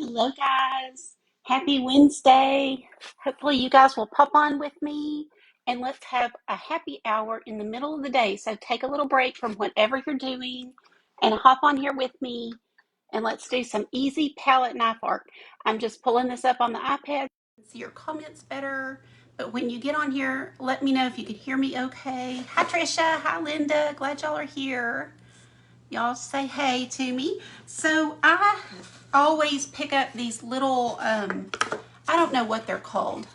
Hello, guys. Happy Wednesday. Hopefully, you guys will pop on with me and let's have a happy hour in the middle of the day. So, take a little break from whatever you're doing and hop on here with me and let's do some easy palette knife art. I'm just pulling this up on the iPad to see your comments better. But when you get on here, let me know if you can hear me okay. Hi, Trisha. Hi, Linda. Glad y'all are here. Y'all say hey to me. So I always pick up these little, I don't know what they're called,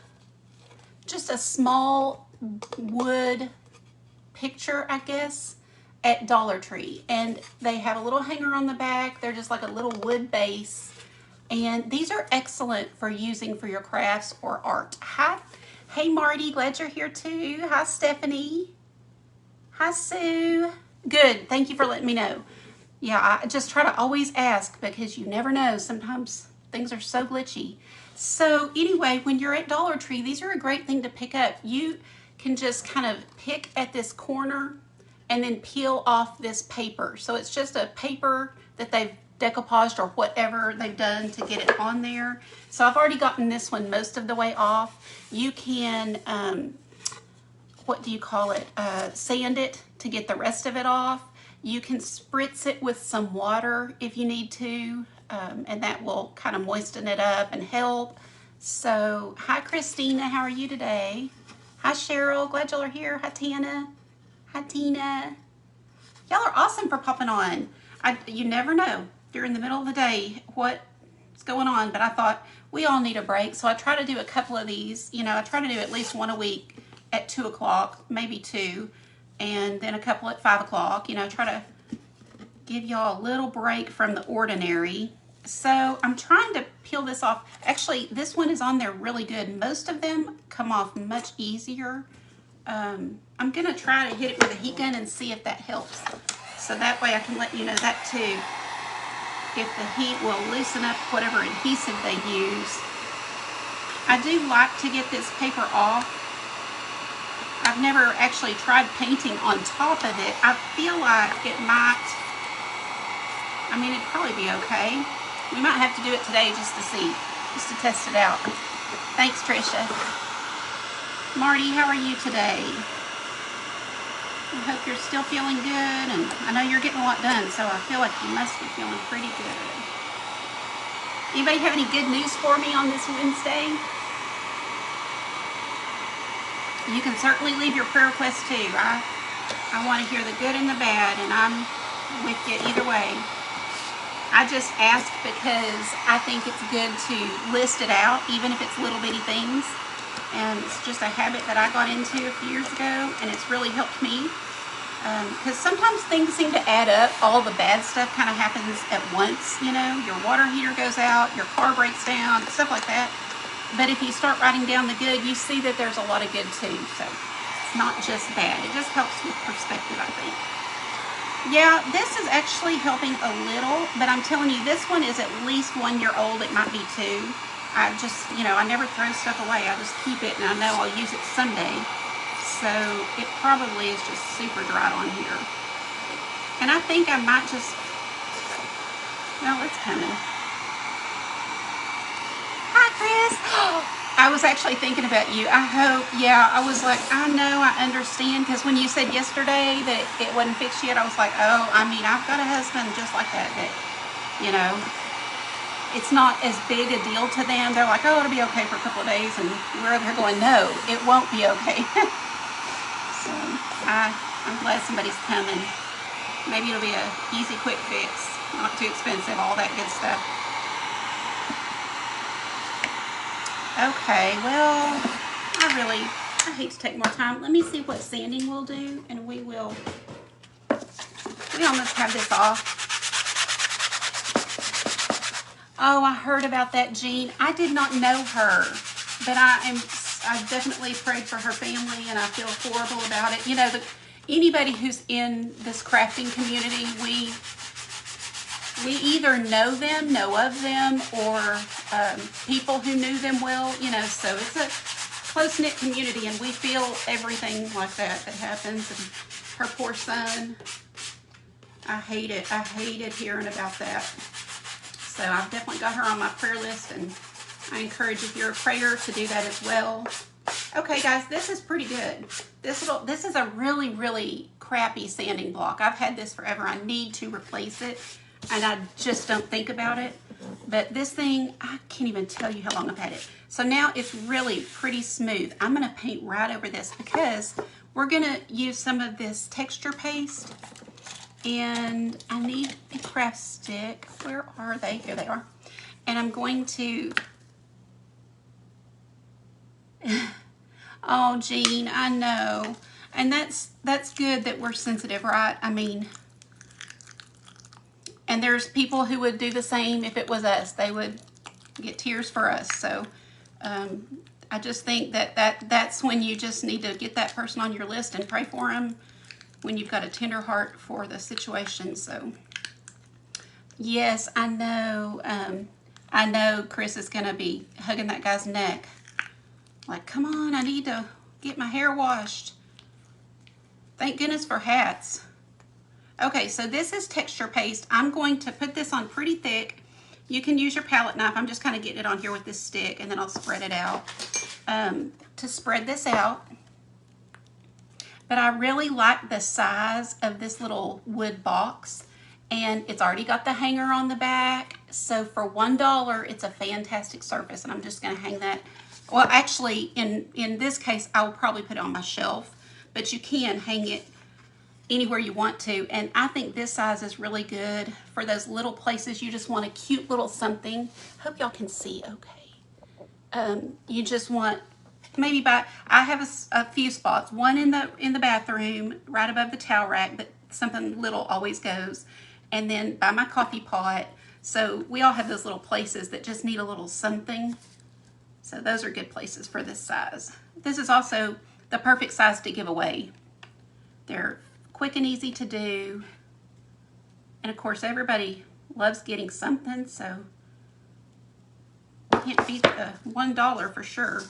just a small wood picture, I guess, at Dollar Tree. And they have a little hanger on the back. They're just like a little wood base. And these are excellent for using for your crafts or art. Hi, hey Marty, glad you're here too. Hi Stephanie. Hi Sue. Good, thank you for letting me know. Yeah, I just try to always ask because you never know. Sometimes things are so glitchy. So anyway, when you're at Dollar Tree, these are a great thing to pick up. You can just kind of pick at this corner and then peel off this paper. So it's just a paper that they've decoupaged or whatever they've done to get it on there. So I've already gotten this one most of the way off. You can, what do you call it, sand it to get the rest of it off. You can spritz it with some water if you need to, and that will kind of moisten it up and help. So, hi Christina, how are you today? Hi Cheryl, glad y'all are here. Hi Tana. Hi Tina. Y'all are awesome for popping on. You never know during the middle of the day what's going on, but I thought we all need a break, so I try to do a couple of these. You know, I try to do at least one a week at 2 o'clock, maybe 2, and then a couple at 5 o'clock. You know, try to give y'all a little break from the ordinary. So I'm trying to peel this off. Actually, this one is on there really good. Most of them come off much easier. I'm gonna try to hit it with a heat gun and see if that helps. So that way I can let you know that too. If the heat will loosen up whatever adhesive they use. I do like to get this paper off. I've never actually tried painting on top of it. I feel like it might, I mean, it'd probably be okay. We might have to do it today just to see, just to test it out. Thanks, Trisha. Marty, how are you today? I hope you're still feeling good, and I know you're getting a lot done, so I feel like you must be feeling pretty good. Anybody have any good news for me on this Wednesday? You can certainly leave your prayer requests too. I want to hear the good and the bad, and I'm with you either way. I just ask because I think it's good to list it out, even if it's little bitty things. And it's just a habit that I got into a few years ago, and it's really helped me. Because sometimes things seem to add up. All the bad stuff kind of happens at once, you know. Your water heater goes out, your car breaks down, stuff like that. But if you start writing down the good, you see that there's a lot of good too. So it's not just bad. It just helps with perspective, I think. Yeah, this is actually helping a little, but I'm telling you, this one is at least 1 year old. It might be 2. I just, you know, I never throw stuff away. I just keep it, and I know I'll use it someday. So it probably is just super dry on here. And I think I might just, well, it's coming. Hi, Chris. I was actually thinking about you. I hope, yeah, I was like, I know, I understand, because when you said yesterday that it wasn't fixed yet, I was like, oh, I mean, I've got a husband just like that, you know, it's not as big a deal to them. They're like, oh, it'll be okay for a couple of days, and we're over here going, no, it won't be okay. So I'm glad somebody's coming. Maybe it'll be a easy, quick fix, not too expensive, all that good stuff. Okay, well, I hate to take more time. Let me see what sanding will do, and we almost have this off. Oh, I heard about that, Jean. I did not know her, but I definitely prayed for her family, and I feel horrible about it. You know, anybody who's in this crafting community, we either know of them, or people who knew them well, you know, so it's a close-knit community, and we feel everything like that happens. And her poor son, I hate it. I hated hearing about that. So I've definitely got her on my prayer list, and I encourage, if you're a prayer, to do that as well. Okay, guys, this is pretty good. This is a really, really crappy sanding block. I've had this forever. I need to replace it, and I just don't think about it. But this thing, I can't even tell you how long I've had it. So now it's really pretty smooth. I'm going to paint right over this because we're going to use some of this texture paste. And I need a craft stick. Where are they? Here they are. And I'm going to... Oh, Jean, I know. And that's good that we're sensitive, right? I mean, and there's people who would do the same if it was us. They would get tears for us. So I just think that's when you just need to get that person on your list and pray for them, when you've got a tender heart for the situation. So yes, I know Chris is going to be hugging that guy's neck. Like, come on, I need to get my hair washed. Thank goodness for hats. Okay, so this is texture paste. I'm going to put this on pretty thick. You can use your palette knife. I'm just kind of getting it on here with this stick, and then I'll spread it out. To spread this out. But I really like the size of this little wood box, and it's already got the hanger on the back. So for $1, it's a fantastic surface, and I'm just going to hang that. Well, actually, in this case, I will probably put it on my shelf, but you can hang it anywhere you want to. And I think this size is really good for those little places you just want a cute little something. Hope y'all can see okay. You just want, maybe I have a few spots. One in the bathroom, right above the towel rack, but something little always goes. And then by my coffee pot. So we all have those little places that just need a little something. So those are good places for this size. This is also the perfect size to give away. They're quick and easy to do. And of course, everybody loves getting something, so can't beat the $1 for sure.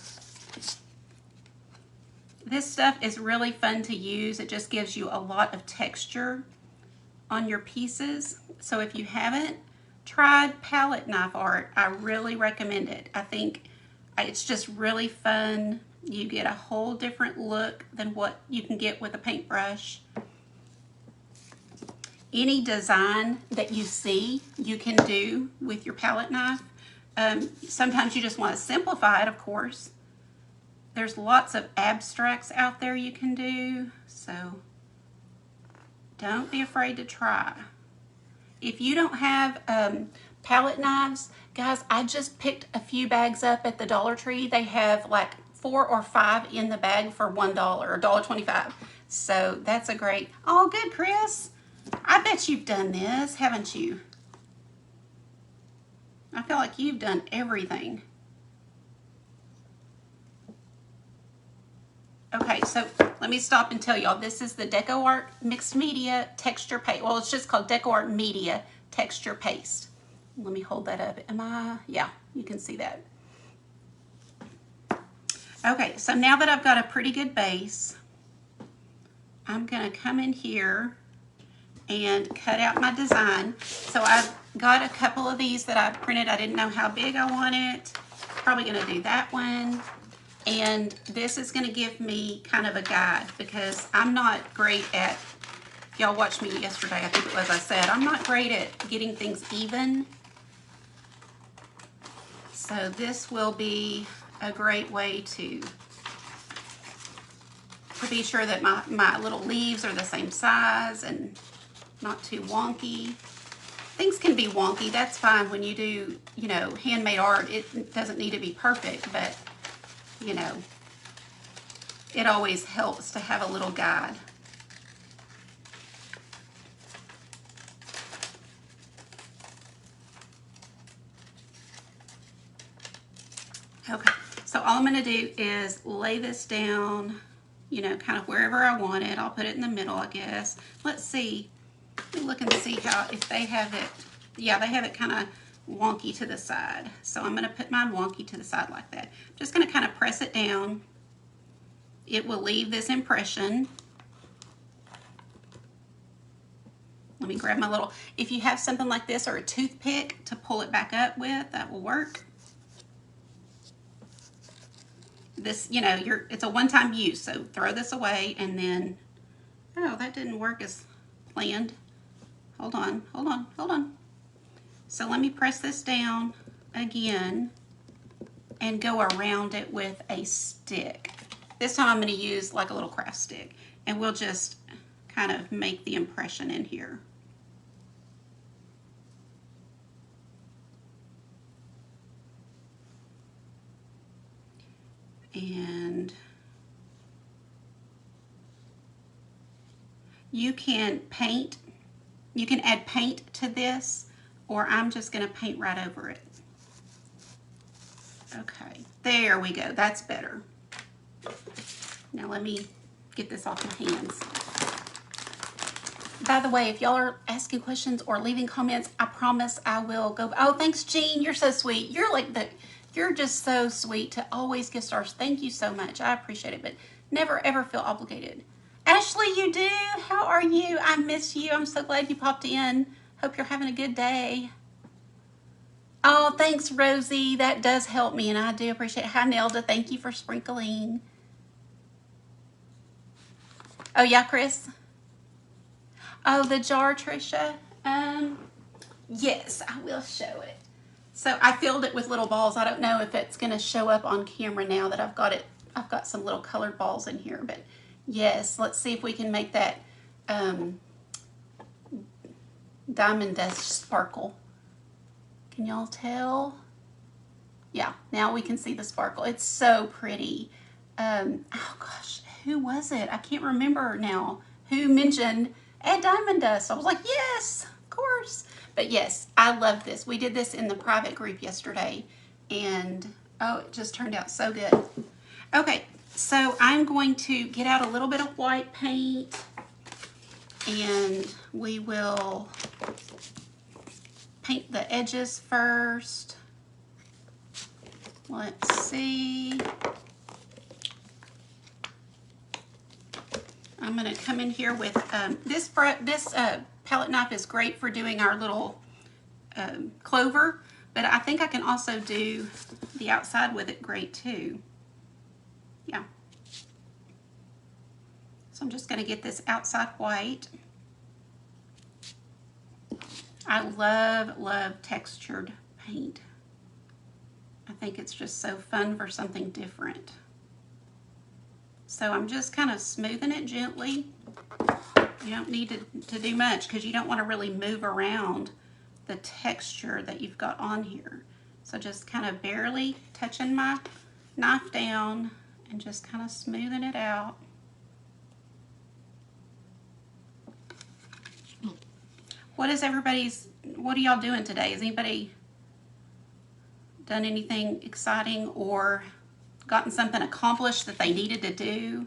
This stuff is really fun to use. It just gives you a lot of texture on your pieces. So if you haven't tried palette knife art, I really recommend it. I think it's just really fun. You get a whole different look than what you can get with a paintbrush. Any design that you see, you can do with your palette knife. Sometimes you just want to simplify it, of course. There's lots of abstracts out there you can do, so don't be afraid to try. If you don't have palette knives, guys, I just picked a few bags up at the Dollar Tree. They have like 4 or 5 in the bag for $1 or $1.25. So that's a great, oh good, Chris. I bet you've done this, haven't you? I feel like you've done everything. Okay, so let me stop and tell y'all, this is the Deco Art Mixed Media Texture Paste. Well, it's just called Deco Art Media Texture Paste. Let me hold that up. Yeah, you can see that. Okay, so now that I've got a pretty good base, I'm gonna come in here and cut out my design. So I've got a couple of these that I printed. I didn't know how big I want it. Probably gonna do that one. And this is going to give me kind of a guide because I'm not great at, y'all watched me yesterday, I think it was, I said, I'm not great at getting things even. So this will be a great way to be sure that my little leaves are the same size and not too wonky. Things can be wonky, that's fine when you do, you know, handmade art. It doesn't need to be perfect, but you know, it always helps to have a little guide. Okay, so all I'm going to do is lay this down, you know, kind of wherever I want it. I'll put it in the middle, I guess. Let's see. Let me look and see how, if they have it. Yeah, they have it kind of wonky to the side. So I'm going to put mine wonky to the side like that. I'm just going to kind of press it down. It will leave this impression. Let me grab my little, if you have something like this or a toothpick to pull it back up with, that will work. This, you know, it's a one-time use, so throw this away and then, oh, that didn't work as planned. Hold on, hold on, hold on. So let me press this down again and go around it with a stick. This time I'm going to use like a little craft stick, and we'll just kind of make the impression in here. And you can paint, you can add paint to this, or I'm just going to paint right over it. Okay, there we go. That's better. Now let me get this off my hands. By the way, if y'all are asking questions or leaving comments, I promise I will go. Oh, thanks, Jean. You're so sweet. You're just so sweet to always give stars. Thank you so much. I appreciate it, but never ever feel obligated. Ashley, you do. How are you? I miss you. I'm so glad you popped in. Hope you're having a good day. Oh, thanks, Rosie. That does help me, and I do appreciate it. Hi, Nelda. Thank you for sprinkling. Oh, yeah, Chris? Oh, the jar, Trisha? Yes, I will show it. So I filled it with little balls. I don't know if it's going to show up on camera now that I've got it. I've got some little colored balls in here, but yes, let's see if we can make that diamond dust sparkle. Can y'all tell? Yeah, now we can see the sparkle. It's so pretty. Oh gosh, who was it? I can't remember now. Who mentioned add diamond dust? I was like, yes, of course. But yes, I love this. We did this in the private group yesterday, and oh, it just turned out so good. Okay, so I'm going to get out a little bit of white paint, and we will paint the edges first. Let's see. I'm going to come in here with this palette knife is great for doing our little clover, but I think I can also do the outside with it great too. Yeah. So I'm just going to get this outside white. I love textured paint. I think it's just so fun for something different. So I'm just kind of smoothing it gently. You don't need to do much because you don't want to really move around the texture that you've got on here. So just kind of barely touching my knife down and just kind of smoothing it out. What are y'all doing today? Has anybody done anything exciting or gotten something accomplished that they needed to do?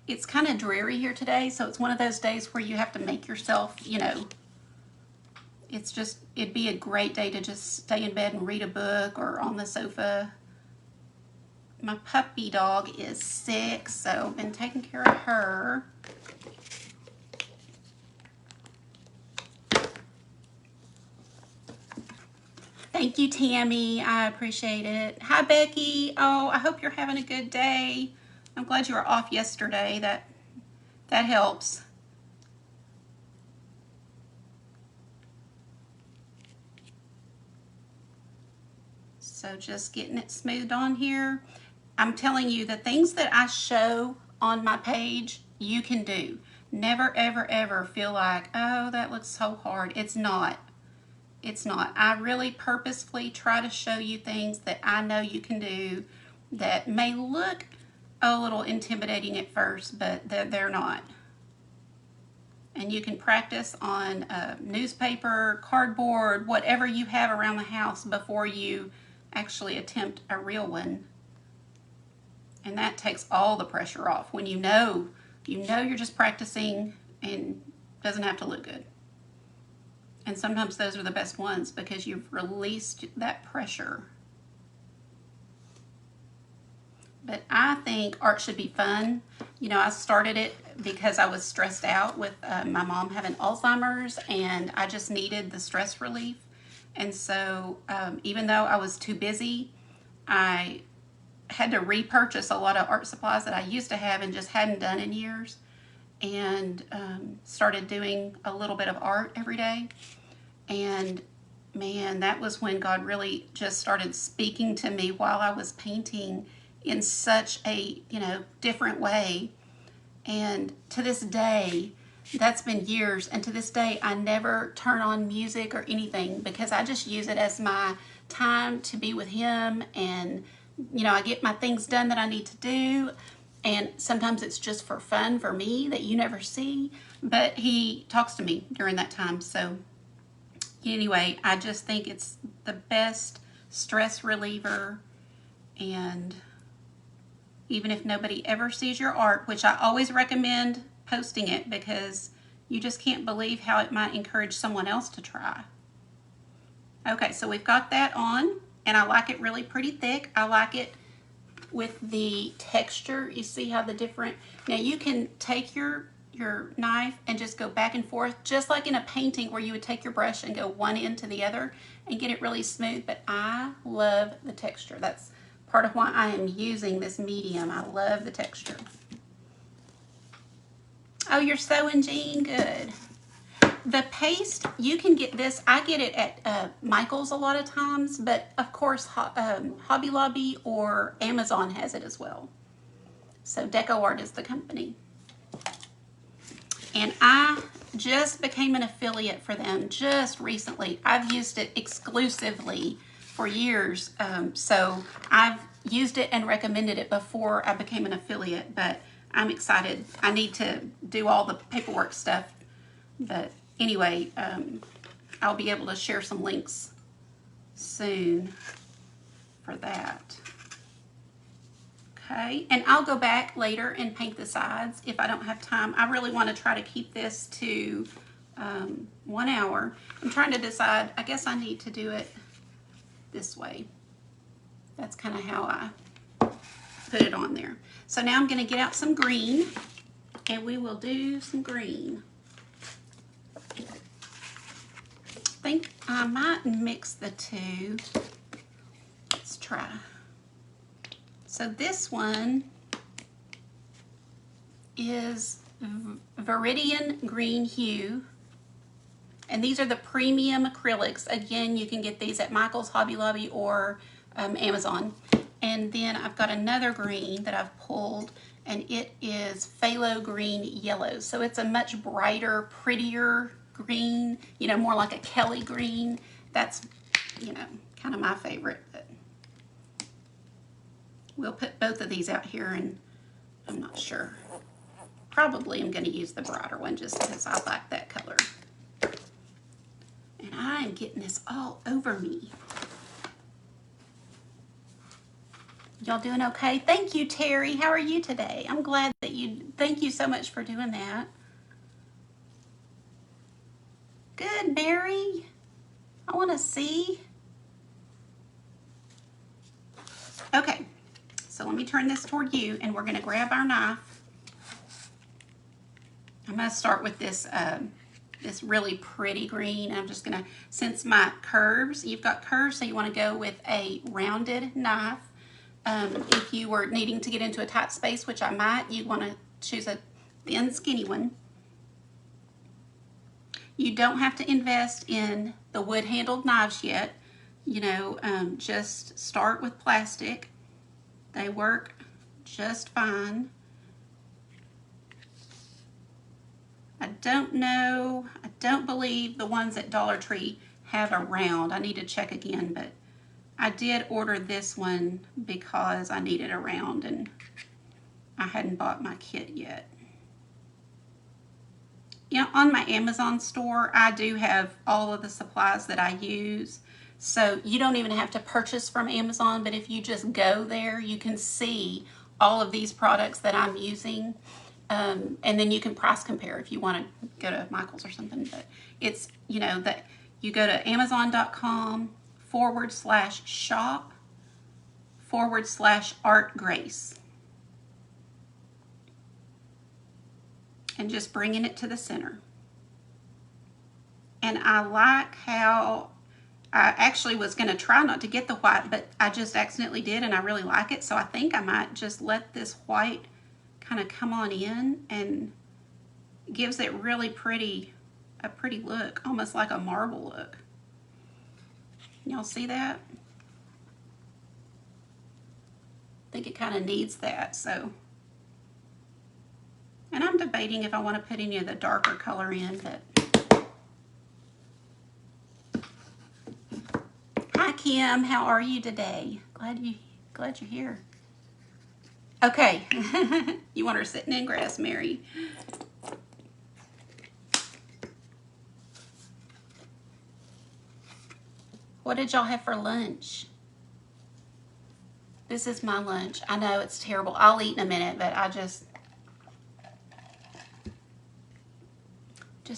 It's kind of dreary here today, so it's one of those days where you have to make yourself, you know, it'd be a great day to just stay in bed and read a book or on the sofa. My puppy dog is sick, so I've been taking care of her. Thank you, Tammy. I appreciate it. Hi, Becky. Oh, I hope you're having a good day. I'm glad you were off yesterday. That helps. So just getting it smoothed on here. I'm telling you, the things that I show on my page, you can do. Never, ever, ever feel like, oh, that looks so hard. It's not. It's not. I really purposefully try to show you things that I know you can do that may look a little intimidating at first, but they're not. And you can practice on newspaper, cardboard, whatever you have around the house before you actually attempt a real one. And that takes all the pressure off when you know you're just practicing and doesn't have to look good. And sometimes those are the best ones because you've released that pressure. But I think art should be fun. You know, I started it because I was stressed out with my mom having Alzheimer's, and I just needed the stress relief. And so even though I was too busy, I had to repurchase a lot of art supplies that I used to have and just hadn't done in years, and started doing a little bit of art every day. And man, that was when God really just started speaking to me while I was painting in such a, different way. And to this day, that's been years, and to this day I never turn on music or anything, because I just use it as my time to be with him. And I get my things done that I need to do, and sometimes it's just for fun for me that you never see, but he talks to me during that time. So anyway, I just think it's the best stress reliever. And even if nobody ever sees your art, which I always recommend posting it, because you just can't believe how it might encourage someone else to try. Okay, so we've got that on, and I like it really pretty thick. I like it with the texture. You see how the different, now you can take your knife and just go back and forth, just like in a painting where you would take your brush and go one end to the other and get it really smooth. But I love the texture. That's part of why I am using this medium. I love the texture. Oh, you're sewing, Jean? Good. The paste, you can get this. I get it at Michael's a lot of times, but of course Hobby Lobby or Amazon has it as well. So DecoArt is the company. And I just became an affiliate for them just recently. I've used it exclusively for years. So I've used it and recommended it before I became an affiliate, but I'm excited. I need to do all the paperwork stuff. But anyway, I'll be able to share some links soon for that. Okay, and I'll go back later and paint the sides if I don't have time. I really want to try to keep this to 1 hour. I'm trying to decide, I guess I need to do it this way. That's kind of how I put it on there. So now I'm going to get out some green, and we will do some green. I think I might mix the two. Let's try. So this one is Viridian Green Hue, and these are the premium acrylics. Again, you can get these at Michael's, Hobby Lobby, or Amazon. And then I've got another green that I've pulled, and it is Phthalo Green Yellow. So it's a much brighter, prettier green, more like a Kelly green. That's, kind of my favorite. But we'll put both of these out here, and I'm not sure. Probably I'm going to use the brighter one just because I like that color. And I am getting this all over me. Y'all doing okay? Thank you, Terry. How are you today? I'm glad that thank you so much for doing that. Good, Mary. I want to see. Okay, so let me turn this toward you, and we're going to grab our knife. I'm going to start with this this really pretty green. I'm just going to, since my curves, you've got curves, so you want to go with a rounded knife. If you were needing to get into a tight space, which I might, you want to choose a thin, skinny one. You don't have to invest in the wood-handled knives yet. Just start with plastic. They work just fine. I don't believe the ones at Dollar Tree have a round. I need to check again, but I did order this one because I needed a round, and I hadn't bought my kit yet. On my Amazon store, I do have all of the supplies that I use. So you don't even have to purchase from Amazon, but if you just go there, you can see all of these products that I'm using. And then you can price compare if you want to go to Michael's or something. But it's, that you go to Amazon.com/shop/Art Grace. and just bringing it to the center. And I like how I actually was going to try not to get the white, but I just accidentally did, and I really like it. So I think I might just let this white kind of come on in, and gives it really a pretty look, almost like a marble look. Y'all see that? I think it kind of needs that, so. And I'm debating if I want to put any of the darker color in, but. Hi Kim, how are you today? Glad you're here. Okay, you want her sitting in grass, Mary. What did y'all have for lunch? This is my lunch. I know it's terrible. I'll eat in a minute, but I just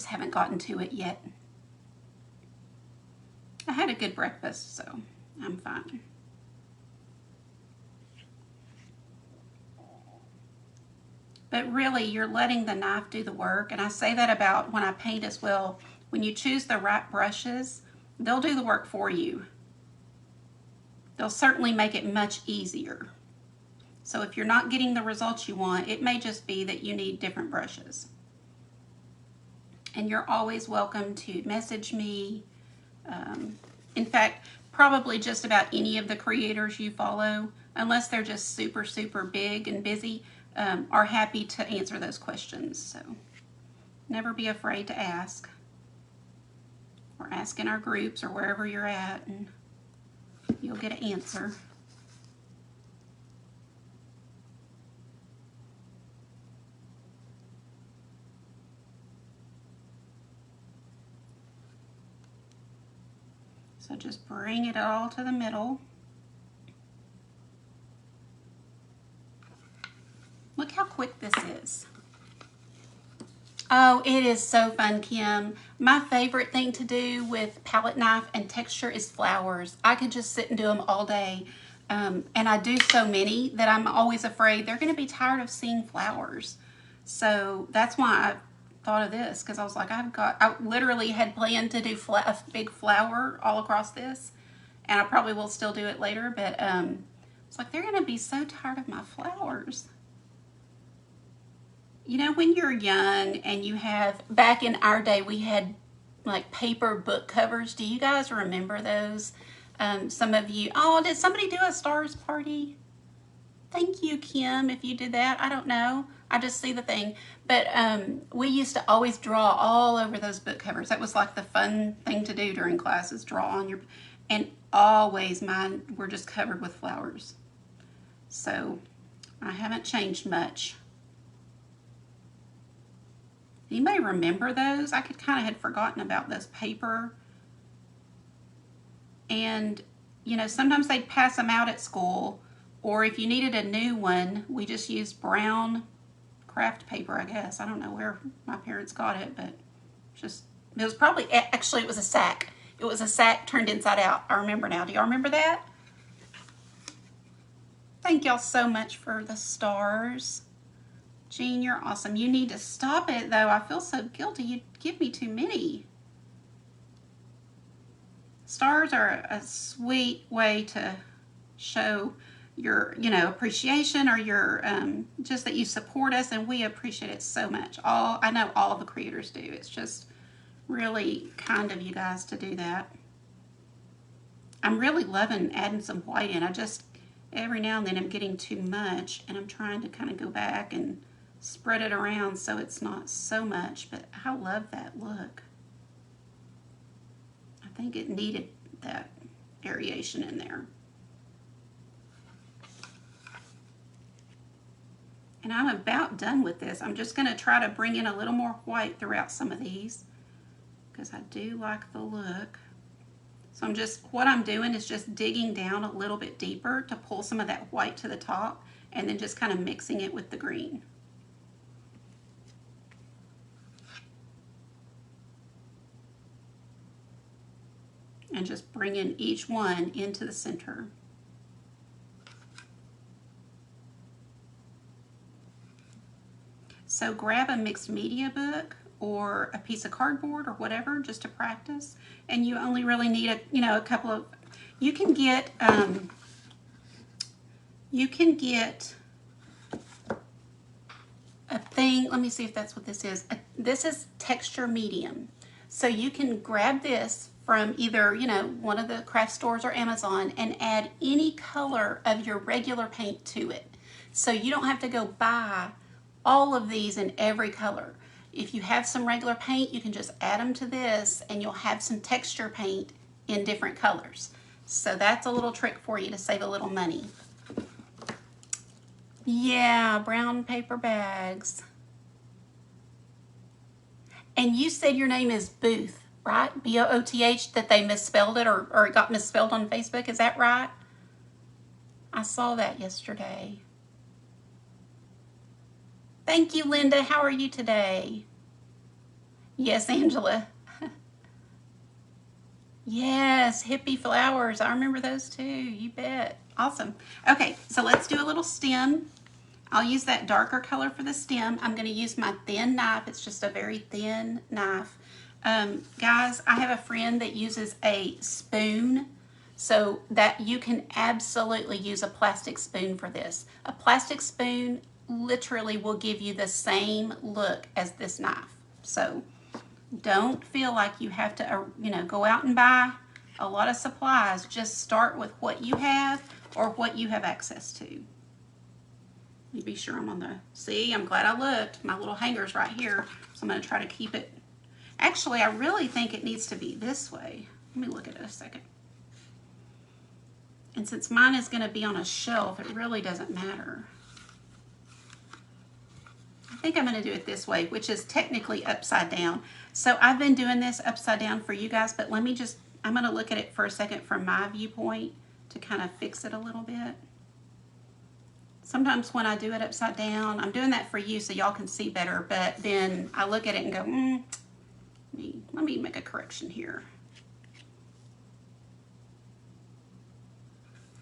haven't gotten to it yet. I had a good breakfast, so I'm fine. But really, you're letting the knife do the work. And I say that about when I paint as well. When you choose the right brushes, they'll do the work for you. They'll certainly make it much easier. So if you're not getting the results you want, it may just be that you need different brushes. And you're always welcome to message me. In fact, probably just about any of the creators you follow, unless they're just super, super big and busy, are happy to answer those questions. So never be afraid to ask, or ask in our groups or wherever you're at, and you'll get an answer. So just bring it all to the middle. Look how quick this is. Oh, it is so fun, Kim. My favorite thing to do with palette knife and texture is flowers. I could just sit and do them all day. And I do so many that I'm always afraid they're going to be tired of seeing flowers. So that's why I thought of this, because I was like, I literally had planned to do a big flower all across this, and I probably will still do it later, but it's like, they're going to be so tired of my flowers. You know, when you're young and you have, back in our day, we had like paper book covers. Do you guys remember those? Some of you, oh, did somebody do a stars party? Thank you, Kim, if you did that. I don't know. I just see the thing. But we used to always draw all over those book covers. That was like the fun thing to do during classes, draw on your, and always mine were just covered with flowers. So I haven't changed much. Anybody remember those? I kind of had forgotten about those paper. And, you know, sometimes they'd pass them out at school, or if you needed a new one, we just used brown craft paper, I guess. I don't know where my parents got it, but it was probably, actually it was a sack. It was a sack turned inside out. I remember now. Do y'all remember that? Thank y'all so much for the stars. Jean, you're awesome. You need to stop it, though. I feel so guilty. You give me too many. Stars are a sweet way to show your, you know, appreciation, or your, just that you support us, and we appreciate it so much. I know all of the creators do. It's just really kind of you guys to do that. I'm really loving adding some white in. Every now and then I'm getting too much, and I'm trying to kind of go back and spread it around so it's not so much, but I love that look. I think it needed that variation in there. And I'm about done with this. I'm just going to try to bring in a little more white throughout some of these, because I do like the look. So what I'm doing is just digging down a little bit deeper to pull some of that white to the top, and then just kind of mixing it with the green. And just bringing each one into the center. So grab a mixed media book or a piece of cardboard or whatever just to practice. And you only really need a couple of, you can get a thing. Let me see if that's what this is. This is texture medium. So you can grab this from either, one of the craft stores or Amazon and add any color of your regular paint to it. So you don't have to go buy all of these in every color. If you have some regular paint, you can just add them to this and you'll have some texture paint in different colors. So that's a little trick for you to save a little money. Yeah, brown paper bags. And you said your name is Booth, right? B-O-O-T-H, that they misspelled it or it got misspelled on Facebook. Is that right? I saw that yesterday. Thank you, Linda. How are you today? Yes, Angela. Yes, hippie flowers. I remember those too. You bet. Awesome. Okay, so let's do a little stem. I'll use that darker color for the stem. I'm going to use my thin knife. It's just a very thin knife. Guys, I have a friend that uses a spoon, so that you can absolutely use a plastic spoon for this. A plastic spoon literally will give you the same look as this knife. So don't feel like you have to, go out and buy a lot of supplies. Just start with what you have or what you have access to. Let me be sure I'm on the, see, I'm glad I looked. My little hanger's right here, so I'm going to try to keep it. Actually, I really think it needs to be this way. Let me look at it a second. And since mine is going to be on a shelf, it really doesn't matter. I think I'm going to do it this way, which is technically upside down. So I've been doing this upside down for you guys, but I'm going to look at it for a second from my viewpoint to kind of fix it a little bit. Sometimes when I do it upside down, I'm doing that for you so y'all can see better, but then I look at it and go, let me make a correction here.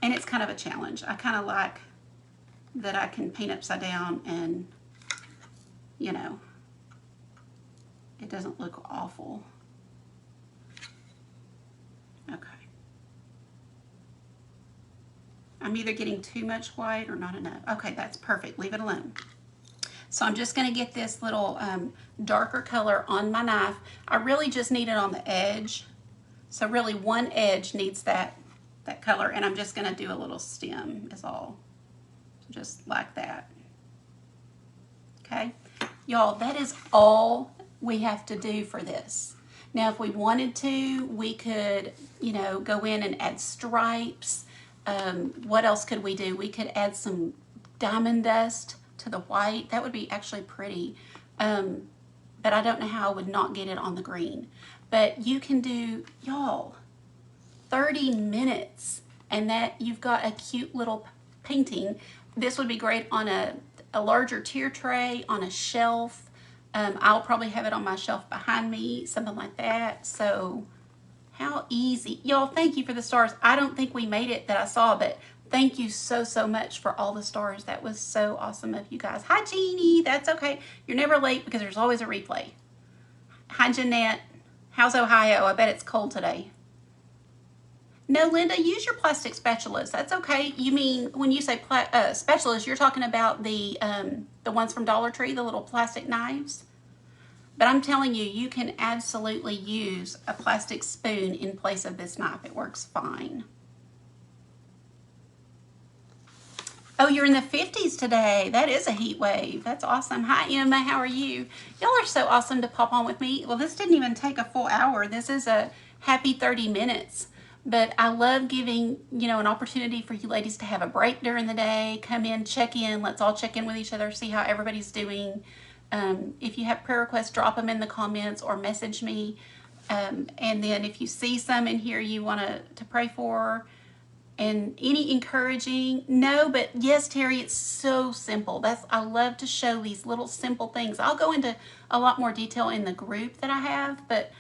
And it's kind of a challenge. I kind of like that I can paint upside down and, it doesn't look awful. Okay. I'm either getting too much white or not enough. Okay, that's perfect. Leave it alone. So I'm just going to get this little darker color on my knife. I really just need it on the edge. So really one edge needs that color, and I'm just going to do a little stem is all. Just like that. Okay. Y'all, that is all we have to do for this. Now, if we wanted to, we could, go in and add stripes. What else could we do? We could add some diamond dust to the white. That would be actually pretty. But I don't know how I would not get it on the green. But you can do, y'all, 30 minutes and that you've got a cute little painting. This would be great on a larger tier tray, on a shelf. I'll probably have it on my shelf behind me, something like that. So how easy. Y'all, thank you for the stars. I don't think we made it that I saw, but thank you so, so much for all the stars. That was so awesome of you guys. Hi, Jeannie. That's okay. You're never late because there's always a replay. Hi, Jeanette. How's Ohio? I bet it's cold today. No, Linda, use your plastic spatulas. That's okay. You mean when you say spatulas, you're talking about the ones from Dollar Tree, the little plastic knives? But I'm telling you, you can absolutely use a plastic spoon in place of this knife. It works fine. Oh, you're in the 50s today. That is a heat wave. That's awesome. Hi, Emma. How are you? Y'all are so awesome to pop on with me. Well, this didn't even take a full hour. This is a happy 30 minutes. But I love giving, an opportunity for you ladies to have a break during the day. Come in, check in. Let's all check in with each other, see how everybody's doing. If you have prayer requests, drop them in the comments or message me. And then if you see some in here you want to pray for, and any encouraging, no, but yes, Terry, it's so simple. I love to show these little simple things. I'll go into a lot more detail in the group that I have, but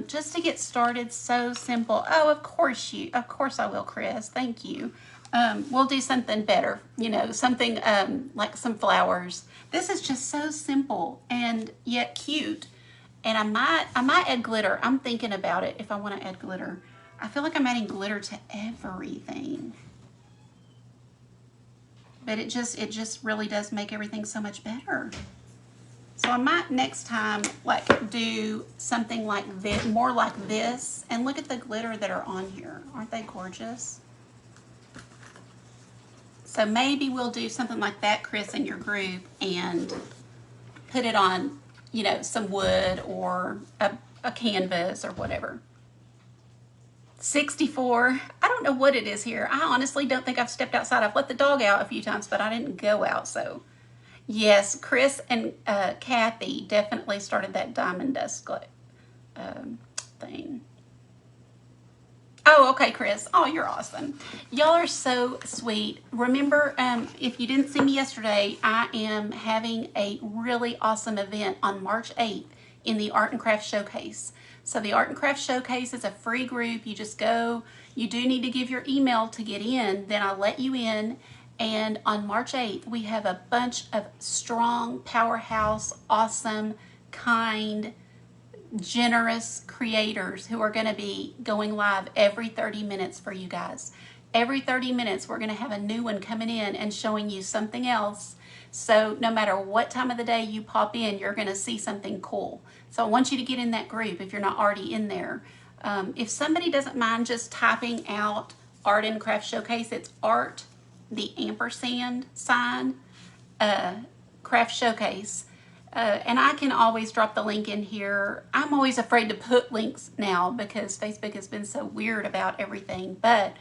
just to get started, so simple. Oh, of course I will, Chris. Thank you. We'll do something better, something like some flowers. This is just so simple and yet cute. And I might add glitter. I'm thinking about it if I want to add glitter. I feel like I'm adding glitter to everything. But it just really does make everything so much better. So I might next time like do something like this, more like this, and look at the glitter that are on here. Aren't they gorgeous? So maybe we'll do something like that, Chris, in your group, and put it on, some wood or a canvas or whatever. 64. I don't know what it is here. I honestly don't think I've stepped outside. I've let the dog out a few times, but I didn't go out, so. Yes, Chris and Kathy definitely started that diamond dust thing. Oh, okay, Chris. Oh, you're awesome. Y'all are so sweet. Remember, if you didn't see me yesterday, I am having a really awesome event on March 8th in the Art and Craft Showcase. So the Art and Craft Showcase is a free group. You just go. You do need to give your email to get in. Then I'll let you in. And on March 8th, we have a bunch of strong, powerhouse, awesome, kind, generous creators who are going to be going live every 30 minutes for you guys. Every 30 minutes, we're going to have a new one coming in and showing you something else. So no matter what time of the day you pop in, you're going to see something cool. So I want you to get in that group if you're not already in there. If somebody doesn't mind just typing out Art and Craft Showcase, it's art, the ampersand sign, Craft Showcase. And I can always drop the link in here. I'm always afraid to put links now because Facebook has been so weird about everything, but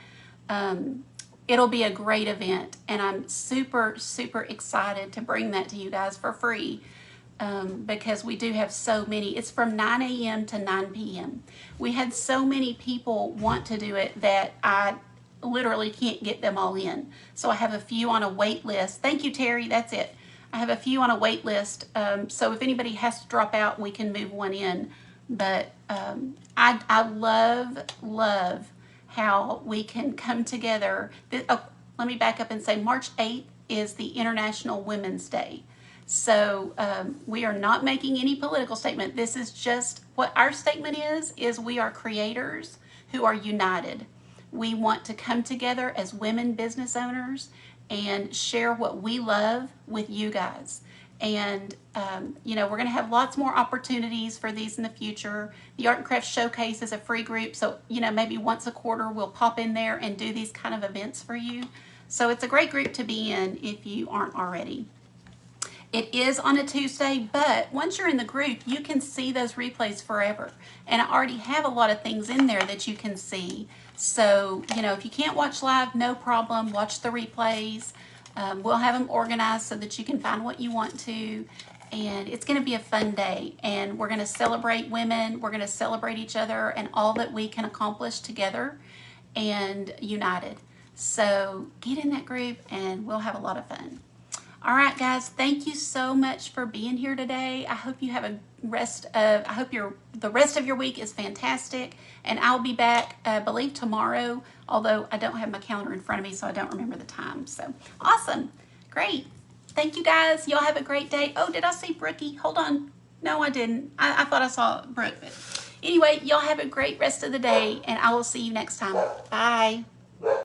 it'll be a great event, and I'm super, super excited to bring that to you guys for free because we do have so many. It's from 9 a.m. to 9 p.m. We had so many people want to do it that I literally can't get them all in. So I have a few on a wait list. Thank you, Terry. That's it. I have a few on a wait list, so if anybody has to drop out, we can move one in. But I love how we can come together. Let me back up and say March 8th is the International Women's Day. So we are not making any political statement. This is just what our statement is we are creators who are united. We want to come together as women business owners and share what we love with you guys. And, we're going to have lots more opportunities for these in the future. The Art and Craft Showcase is a free group. So, maybe once a quarter we'll pop in there and do these kind of events for you. So it's a great group to be in if you aren't already. It is on a Tuesday, but once you're in the group, you can see those replays forever. And I already have a lot of things in there that you can see. So, if you can't watch live, no problem. Watch the replays. We'll have them organized so that you can find what you want to. And it's going to be a fun day. And we're going to celebrate women. We're going to celebrate each other and all that we can accomplish together and united. So get in that group and we'll have a lot of fun. All right, guys, thank you so much for being here today. I hope you have the rest of your week is fantastic, and I'll be back, I believe tomorrow, although I don't have my calendar in front of me, so I don't remember the time. So awesome, great. Thank you, guys. Y'all have a great day. Oh, did I see Brookie? Hold on. No, I didn't. I thought I saw Brooke, but anyway, y'all have a great rest of the day, and I will see you next time. Bye.